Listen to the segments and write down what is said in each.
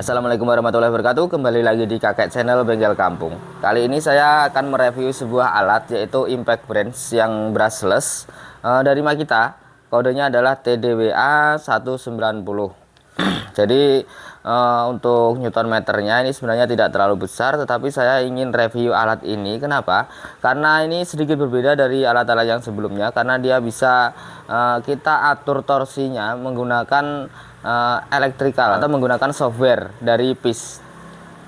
Assalamualaikum warahmatullahi wabarakatuh. Kembali lagi di Kakek Channel Bengkel Kampung. Kali ini saya akan mereview sebuah alat, yaitu Impact Branch yang brushless dari Makita. Kodenya adalah TDWA 190. Jadi untuk Newton meternya ini sebenarnya tidak terlalu besar, tetapi saya ingin review alat ini. Kenapa? Karena ini sedikit berbeda dari alat-alat yang sebelumnya, karena dia bisa kita atur torsinya menggunakan elektrikal atau menggunakan software dari PIS.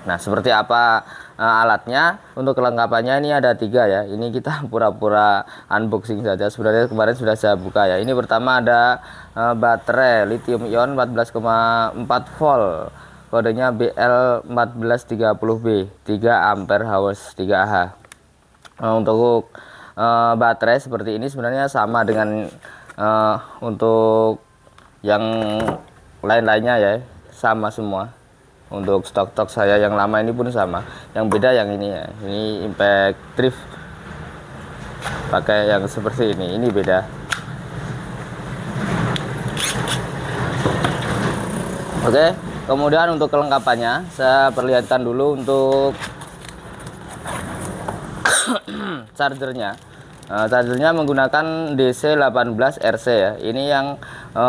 Nah, seperti apa alatnya? Untuk kelengkapannya ini ada 3 ya. Ini kita pura-pura unboxing saja. Sebenarnya kemarin sudah saya buka ya. Ini pertama ada baterai lithium ion 14,4 volt. Kodenya BL1430B, 3 ampere hours 3Ah. Untuk baterai seperti ini sebenarnya sama dengan untuk yang lain-lainnya ya, sama semua. Untuk stok-stok saya yang lama ini pun sama. Yang beda yang ini ya, ini Impact Drift pakai yang seperti ini beda. Oke, kemudian untuk kelengkapannya saya perlihatkan dulu untuk chargernya. Chargernya menggunakan DC18RC ya. Ini yang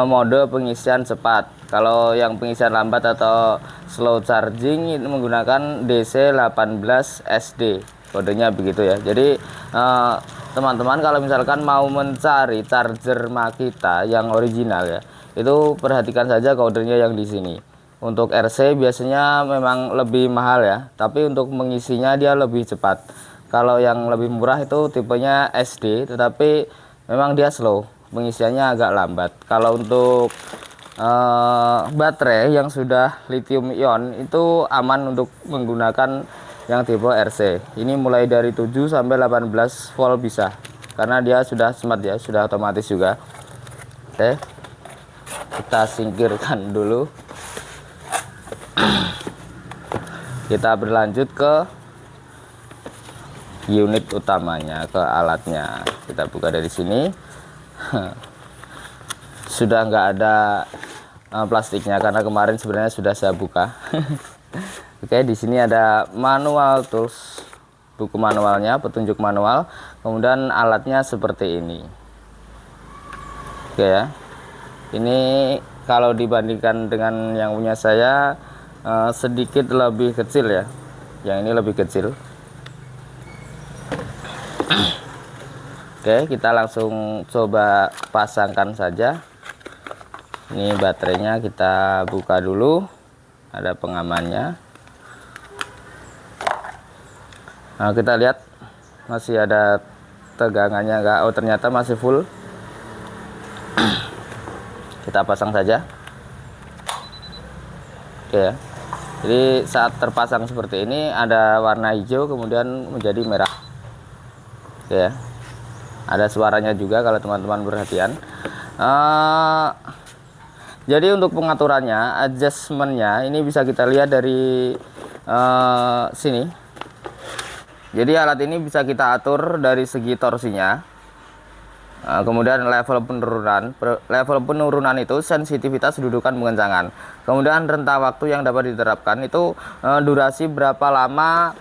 mode pengisian cepat. Kalau yang pengisian lambat atau slow charging itu menggunakan DC18SD. Kodenya begitu ya. Jadi teman-teman kalau misalkan mau mencari charger Makita yang original ya, itu perhatikan saja kodenya yang di sini. Untuk RC biasanya memang lebih mahal ya, tapi untuk mengisinya dia lebih cepat. Kalau yang lebih murah itu tipenya SD, tetapi memang dia slow, pengisiannya agak lambat. Kalau untuk baterai yang sudah lithium ion itu aman untuk menggunakan yang tipe RC. Ini mulai dari 7 sampai 18 volt bisa, karena dia sudah smart ya, sudah otomatis juga. Oke, kita singkirkan dulu. Kita berlanjut ke unit utamanya, ke alatnya. Kita buka dari sini. Sudah nggak ada plastiknya karena kemarin sebenarnya sudah saya buka. Oke, di sini ada manual tools, buku manualnya, petunjuk manual. Kemudian alatnya seperti ini. Oke ya. Ini kalau dibandingkan dengan yang punya saya sedikit lebih kecil ya. Yang ini lebih kecil. Oke, kita langsung coba pasangkan saja. Ini baterainya kita buka dulu. Ada pengamannya. Nah, kita lihat masih ada tegangannya enggak? Oh, ternyata masih full. Kita pasang saja. Oke ya. Jadi saat terpasang seperti ini ada warna hijau kemudian menjadi merah. Oke ya. Ada suaranya juga kalau teman-teman perhatian. Jadi untuk pengaturannya, adjustmentnya ini bisa kita lihat dari sini. Jadi alat ini bisa kita atur dari segi torsinya. Kemudian level penurunan itu sensitivitas dudukan pengencangan. Kemudian rentang waktu yang dapat diterapkan itu durasi berapa lama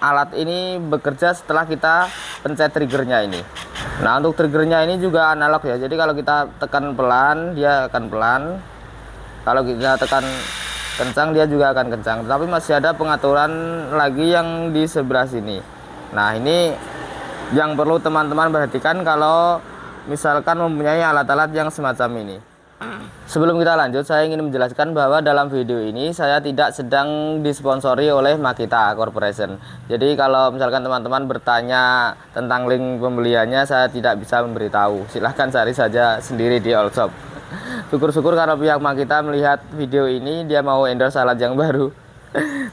alat ini bekerja setelah kita pencet triggernya ini. Nah, untuk triggernya ini juga analog ya. Jadi kalau kita tekan pelan dia akan pelan, kalau kita tekan kencang dia juga akan kencang. Tapi masih ada pengaturan lagi yang di sebelah sini. Nah, ini yang perlu teman-teman perhatikan kalau misalkan mempunyai alat-alat yang semacam ini. Sebelum kita lanjut, saya ingin menjelaskan bahwa dalam video ini saya tidak sedang disponsori oleh Makita Corporation. Jadi kalau misalkan teman-teman bertanya tentang link pembeliannya, saya tidak bisa memberitahu. Silahkan cari saja sendiri di all shop. Syukur-syukur kalau pihak Makita melihat video ini, dia mau endorse alat yang baru.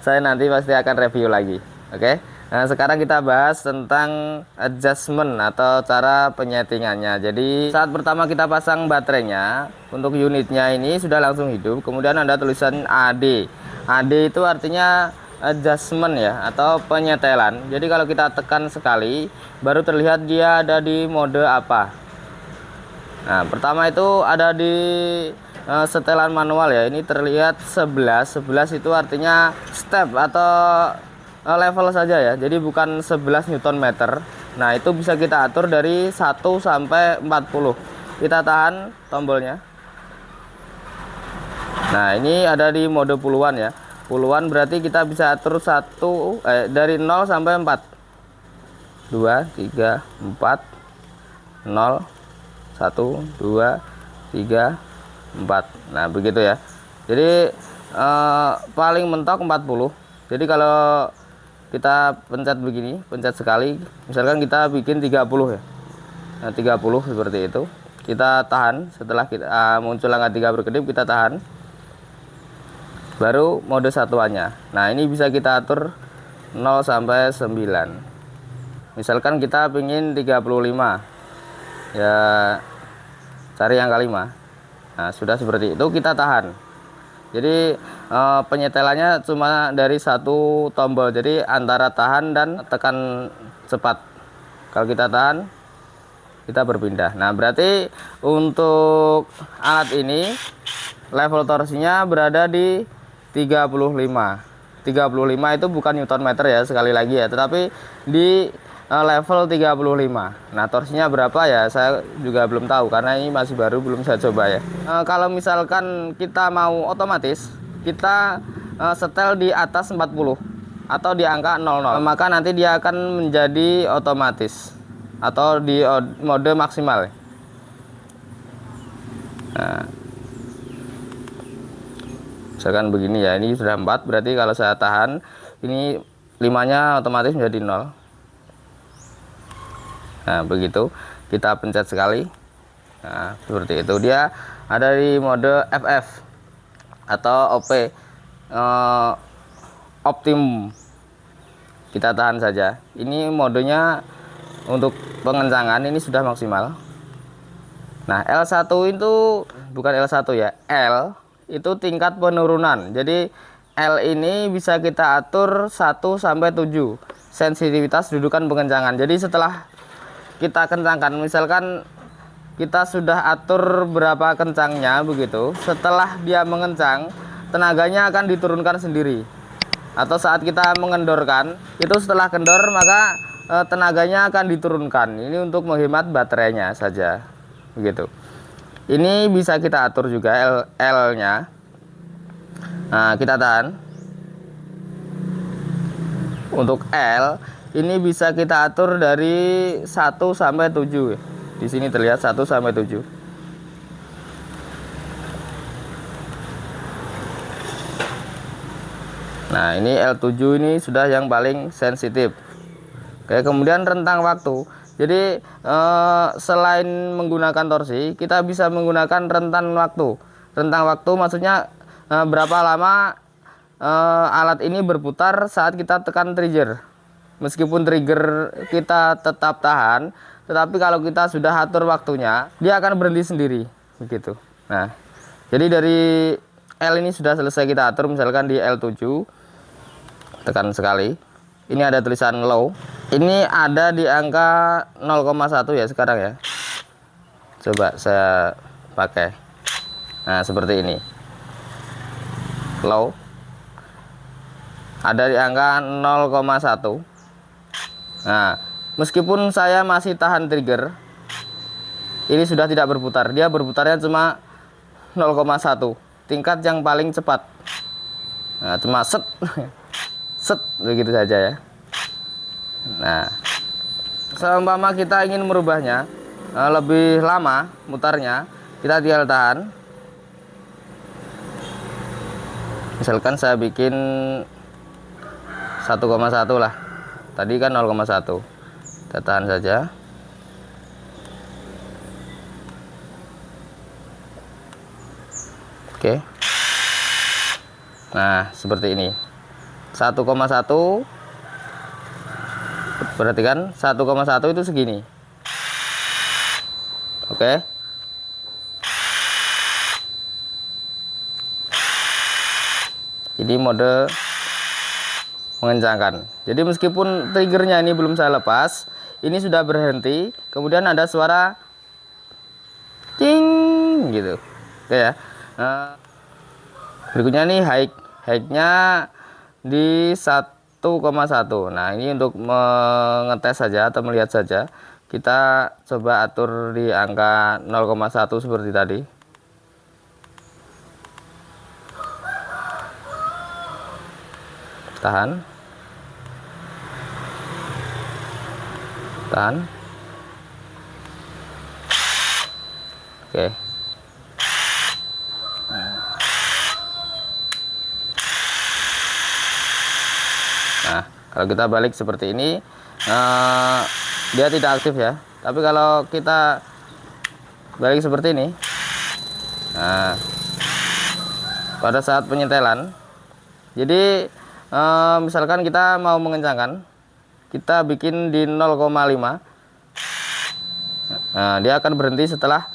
Saya nanti pasti akan review lagi. Oke. Nah, sekarang kita bahas tentang adjustment atau cara penyetingannya. Jadi saat pertama kita pasang baterainya, untuk unitnya ini sudah langsung hidup. Kemudian ada tulisan AD. AD itu artinya adjustment ya, atau penyetelan. Jadi kalau kita tekan sekali, baru terlihat dia ada di mode apa. Nah, pertama itu ada di setelan manual ya. Ini terlihat 11 itu artinya step atau level saja ya, jadi bukan 11 Newton meter. Nah, itu bisa kita atur dari 1 sampai 40. Kita tahan tombolnya. Nah, ini ada di mode puluhan ya. Puluhan berarti kita bisa atur dari 0 sampai 4. 2, 3, 4, 0, 1, 2, 3, 4. Nah, begitu ya. Jadi paling mentok 40. Jadi kalau kita pencet begini, pencet sekali, misalkan kita bikin 30 ya. Nah, 30 seperti itu. Kita tahan, setelah kita muncul angka 3 berkedip, kita tahan. Baru mode satuannya. Nah, ini bisa kita atur 0 sampai 9. Misalkan kita pingin 35. Ya, cari angka 5. Nah, sudah seperti itu, kita tahan. Jadi penyetelannya cuma dari satu tombol, jadi antara tahan dan tekan cepat. Kalau kita tahan, kita berpindah. Nah, berarti untuk alat ini level torsinya berada di 35. 35 itu bukan Newton meter ya, sekali lagi ya, tetapi di level 35. Nah, torsinya berapa ya, saya juga belum tahu karena ini masih baru, belum saya coba ya. Kalau misalkan kita mau otomatis, kita setel di atas 40 atau di angka 00, maka nanti dia akan menjadi otomatis atau di mode maksimal. Nah, misalkan begini ya, ini sudah 4, berarti kalau saya tahan, ini 5-nya otomatis menjadi 0. Nah, begitu kita pencet sekali. Nah, seperti itu. Dia ada di mode FF atau OP, optimum. Kita tahan saja. Ini modenya untuk pengencangan, ini sudah maksimal. Nah, L1 itu bukan L1 ya, L itu tingkat penurunan. Jadi L ini bisa kita atur 1 sampai 7 sensitivitas dudukan pengencangan. Jadi setelah kita kencangkan, misalkan kita sudah atur berapa kencangnya begitu, setelah dia mengencang, tenaganya akan diturunkan sendiri. Atau saat kita mengendorkan, itu setelah kendor maka tenaganya akan diturunkan. Ini untuk menghemat baterainya saja begitu. Ini bisa kita atur juga L-nya. Nah, kita tahan. Untuk L ini bisa kita atur dari 1 sampai 7. Di sini terlihat 1 sampai 7. Nah, ini L7 ini sudah yang paling sensitif. Oke, kemudian rentang waktu. Jadi selain menggunakan torsi, kita bisa menggunakan rentan waktu. Rentang waktu maksudnya berapa lama alat ini berputar saat kita tekan trigger. Meskipun trigger kita tetap tahan, tetapi kalau kita sudah atur waktunya, dia akan berhenti sendiri begitu. Nah, jadi dari L ini sudah selesai kita atur, misalkan di L7 tekan sekali. Ini ada tulisan low. Ini ada di angka 0,1 ya sekarang ya. Coba saya pakai. Nah, seperti ini. Low. Ada di angka 0,1. Nah, meskipun saya masih tahan trigger, ini sudah tidak berputar. Dia berputarnya cuma 0,1, tingkat yang paling cepat. Nah, cuma set set begitu saja ya. Nah, seumpama kita ingin merubahnya lebih lama mutarnya, kita tinggal tahan. Misalkan saya bikin 1,1 lah. Tadi kan 0,1. Kita tahan saja. Oke. Nah, seperti ini. 1,1. Perhatikan 1,1 itu segini. Oke. Ini mode mengencangkan. Jadi meskipun triggernya ini belum saya lepas, ini sudah berhenti, kemudian ada suara ting gitu. Oke ya. Berikutnya nih height-nya di 1,1. Nah, ini untuk mengetes saja atau melihat saja. Kita coba atur di angka 0,1 seperti tadi. Tahan. Oke. Nah, kalau kita balik seperti ini, dia tidak aktif ya. Tapi kalau kita balik seperti ini, nah, pada saat penyetelan, jadi misalkan kita mau mengencangkan, kita bikin di 0,5. Nah, dia akan berhenti setelah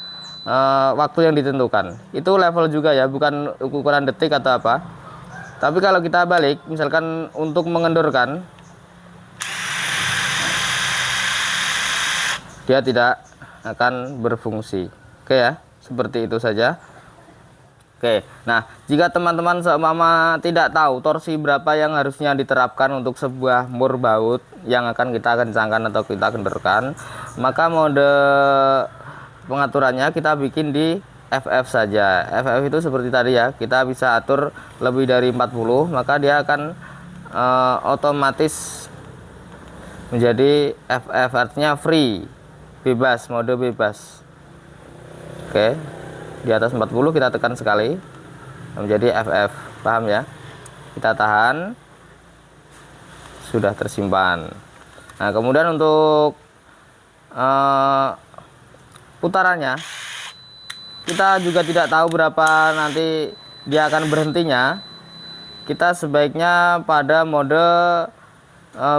waktu yang ditentukan. Itu level juga ya, bukan ukuran detik atau apa. Tapi kalau kita balik, misalkan untuk mengendorkan, dia tidak akan berfungsi. Oke ya, seperti itu saja. Oke, nah jika teman-teman seumpama tidak tahu torsi berapa yang harusnya diterapkan untuk sebuah mur baut yang akan kita kencangkan atau kita kendorkan, maka mode pengaturannya kita bikin di FF saja. FF itu seperti tadi ya, kita bisa atur lebih dari 40, maka dia akan otomatis menjadi FF, artinya free, bebas, mode bebas. Oke, di atas 40 kita tekan sekali menjadi FF, paham ya? Kita tahan, sudah tersimpan. Nah, kemudian untuk putarannya, kita juga tidak tahu berapa nanti dia akan berhentinya. Kita sebaiknya pada mode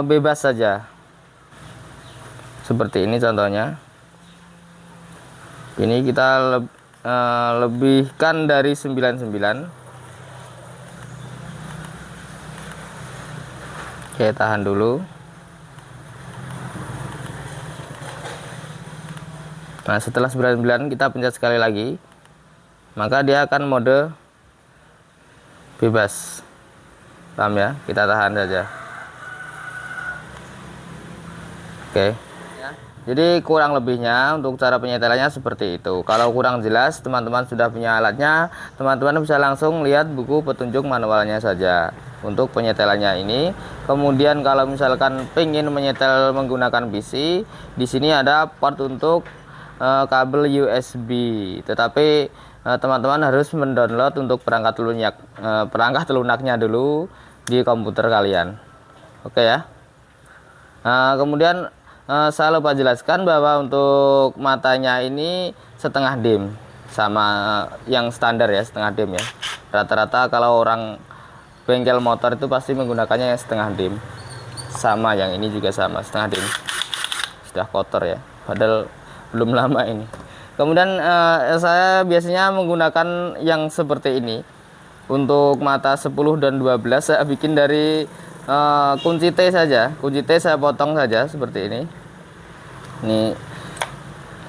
bebas saja. Seperti ini contohnya. Ini kita lebihkan dari 99. Oke, tahan dulu. Nah, setelah 99 kita pencet sekali lagi, maka dia akan mode bebas. Paham ya? Kita tahan saja. Oke. Jadi kurang lebihnya untuk cara penyetelannya seperti itu. Kalau kurang jelas, teman-teman sudah punya alatnya, teman-teman bisa langsung lihat buku petunjuk manualnya saja untuk penyetelannya ini. Kemudian kalau misalkan pengen menyetel menggunakan PC, di sini ada port untuk kabel USB, tetapi teman-teman harus mendownload untuk perangkat lunaknya dulu di komputer kalian. Oke ya. Kemudian saya lupa jelaskan bahwa untuk matanya ini setengah dim, sama yang standar ya, setengah dim ya. Rata-rata kalau orang bengkel motor itu pasti menggunakannya yang setengah dim. Sama yang ini juga sama, setengah dim. Sudah kotor ya, padahal belum lama ini. Kemudian saya biasanya menggunakan yang seperti ini. Untuk mata 10 dan 12 saya bikin dari kunci T saja. Kunci T saya potong saja seperti ini. Ini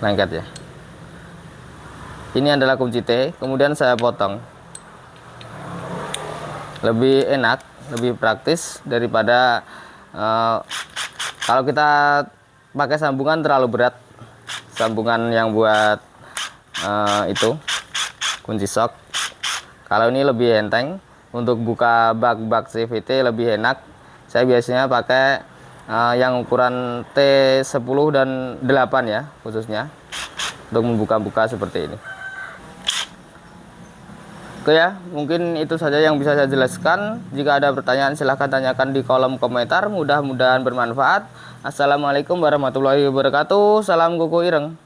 lengket ya. Ini adalah kunci T, kemudian saya potong. Lebih enak, lebih praktis daripada kalau kita pakai sambungan terlalu berat. Sambungan yang buat itu kunci sok. Kalau ini lebih enteng, untuk buka bak-bak CVT lebih enak. Saya biasanya pakai yang ukuran T10 dan 8 ya, khususnya untuk membuka-buka seperti ini. Oke ya, mungkin itu saja yang bisa saya jelaskan. Jika ada pertanyaan silahkan tanyakan di kolom komentar. Mudah-mudahan bermanfaat. Assalamualaikum warahmatullahi wabarakatuh. Salam kuku ireng.